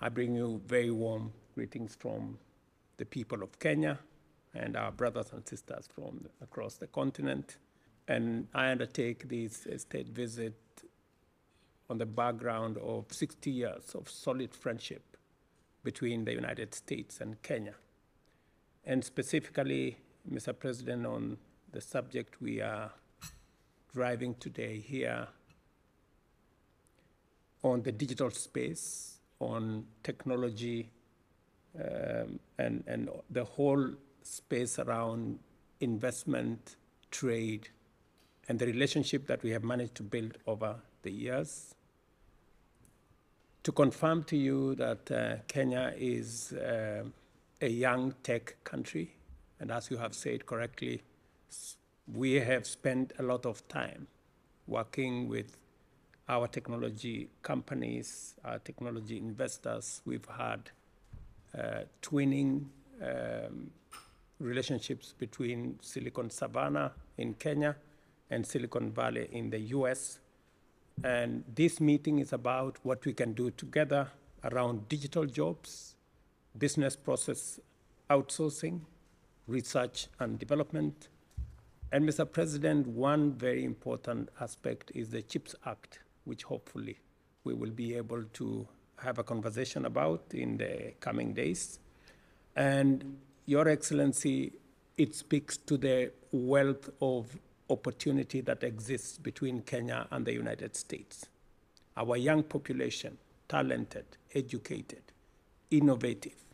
I bring you very warm greetings from the people of Kenya and our brothers and sisters from across the continent. And I undertake this state visit on the background of 60 years of solid friendship between the United States and Kenya. And specifically, Mr. President, on the subject we are driving today here on the digital space, on technology, and the whole space around investment, trade, and the relationship that we have managed to build over the years. To confirm to you that Kenya is a young tech country, and as you have said correctly, we have spent a lot of time working with our technology companies, our technology investors. We've had twinning relationships between Silicon Savannah in Kenya and Silicon Valley in the US. And this meeting is about what we can do together around digital jobs, business process outsourcing, research and development. And Mr. President, one very important aspect is the CHIPS Act, which hopefully we will be able to have a conversation about in the coming days. And Your Excellency, it speaks to the wealth of opportunity that exists between Kenya and the United States. Our young population, talented, educated, innovative,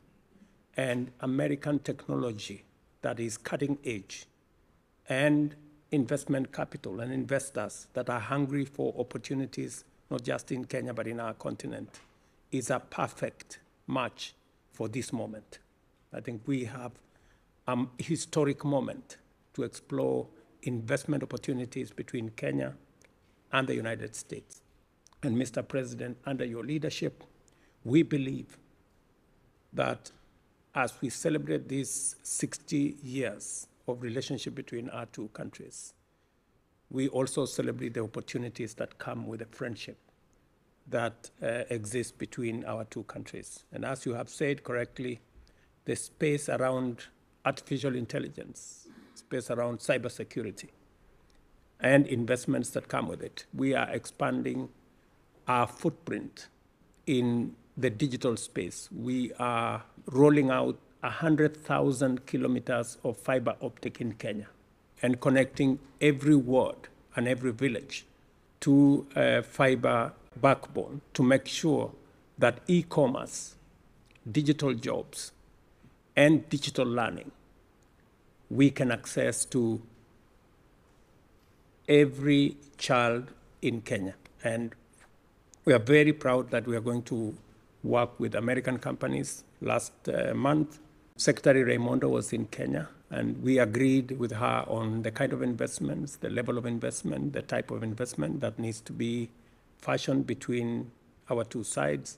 and American technology that is cutting edge, and investment capital and investors that are hungry for opportunities, not just in Kenya, but in our continent, is a perfect match for this moment. I think we have a historic moment to explore investment opportunities between Kenya and the United States. And Mr. President, under your leadership, we believe that as we celebrate these 60 years of relationship between our two countries, we also celebrate the opportunities that come with the friendship that exists between our two countries. And as you have said correctly, the space around artificial intelligence, space around cybersecurity, and investments that come with it. We are expanding our footprint in the digital space. We are rolling out 100,000 kilometers of fiber optic in Kenya and connecting every ward and every village to a fiber backbone to make sure that e-commerce, digital jobs, and digital learning, we can access to every child in Kenya. And we are very proud that we are going to work with American companies. Last month, Secretary Raimondo was in Kenya, and we agreed with her on the kind of investments, the level of investment, the type of investment that needs to be fashioned between our two sides.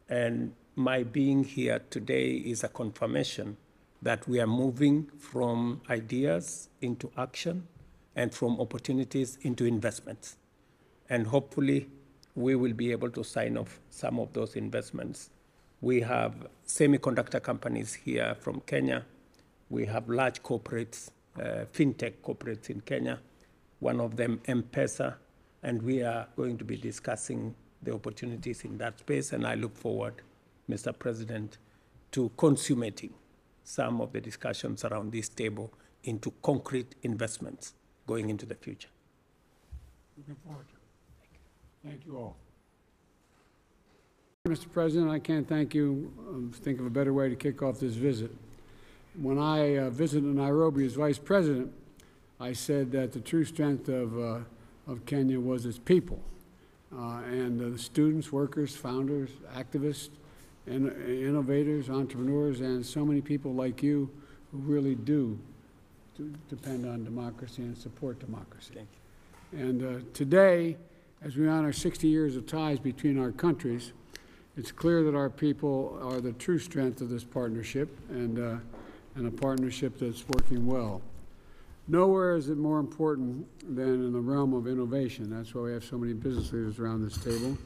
And my being here today is a confirmation that we are moving from ideas into action and from opportunities into investments. And hopefully, we will be able to sign off some of those investments. We have semiconductor companies here from Kenya. We have large corporates, fintech corporates in Kenya, one of them M-Pesa, and we are going to be discussing the opportunities in that space, and I look forward, Mr. President, to consummating some of the discussions around this table into concrete investments going into the future. Looking forward to it. Thank you all. Mr. President, I can't thank you. Think of a better way to kick off this visit. When I visited Nairobi as Vice President, I said that the true strength of Kenya was its people, and the students, workers, founders, activists, and innovators, entrepreneurs, and so many people like you who really do depend on democracy and support democracy. Thank you. And today, as we honor 60 years of ties between our countries, it's clear that our people are the true strength of this partnership, and a partnership that's working well. Nowhere is it more important than in the realm of innovation. That's why we have so many business leaders around this table.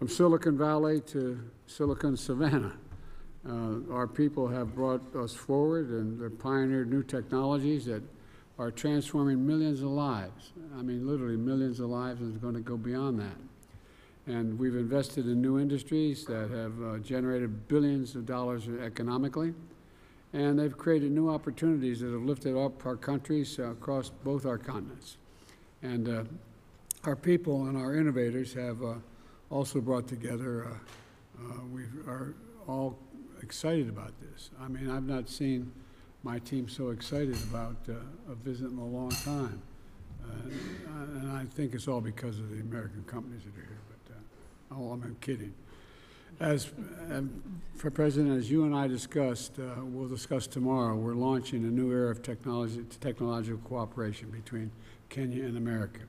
From Silicon Valley to Silicon Savannah, our people have brought us forward and they've pioneered new technologies that are transforming millions of lives. I mean, literally millions of lives, and it's going to go beyond that. And we've invested in new industries that have generated billions of dollars economically, and they've created new opportunities that have lifted up our countries across both our continents. And our people and our innovators have also brought together, we are all excited about this. I mean, I've not seen my team so excited about a visit in a long time. And I think it's all because of the American companies that are here, but I'm kidding. For President, as you and I discussed, we'll discuss tomorrow, we're launching a new era of technological cooperation between Kenya and America,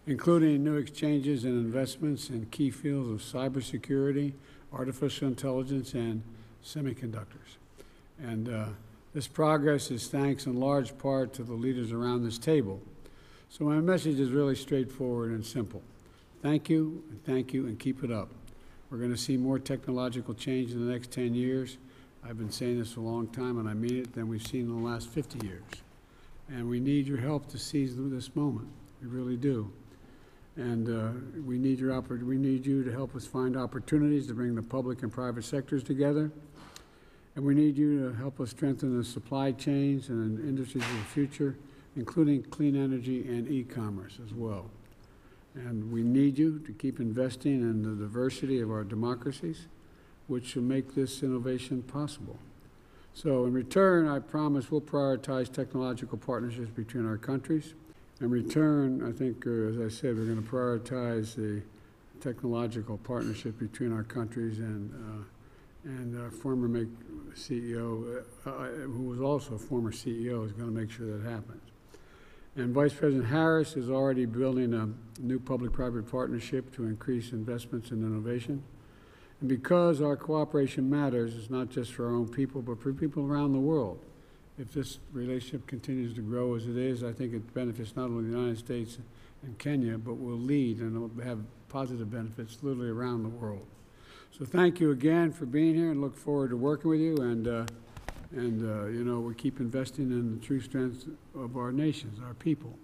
including new exchanges and investments in key fields of cybersecurity, artificial intelligence, and semiconductors. And this progress is thanks in large part to the leaders around this table. So my message is really straightforward and simple. Thank you, and keep it up. We're going to see more technological change in the next 10 years. I've been saying this a long time, and I mean it, than we've seen in the last 50 years. And we need your help to seize this moment. We really do. And we need you to help us find opportunities to bring the public and private sectors together. And we need you to help us strengthen the supply chains and industries of the future, including clean energy and e-commerce as well. And we need you to keep investing in the diversity of our democracies, which will make this innovation possible. So in return, I promise we'll prioritize technological partnerships between our countries. In return, I think, as I said, we're going to prioritize the technological partnership between our countries, and our former CEO, who was also a former CEO, is going to make sure that happens. And Vice President Harris is already building a new public-private partnership to increase investments in innovation. And because our cooperation matters, it's not just for our own people, but for people around the world. If this relationship continues to grow as it is, I think it benefits not only the United States and Kenya, but will lead and will have positive benefits literally around the world. So thank you again for being here, and look forward to working with you. And you know, we keep investing in the true strength of our nations, our people,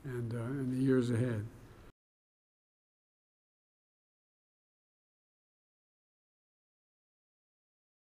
and in the years ahead.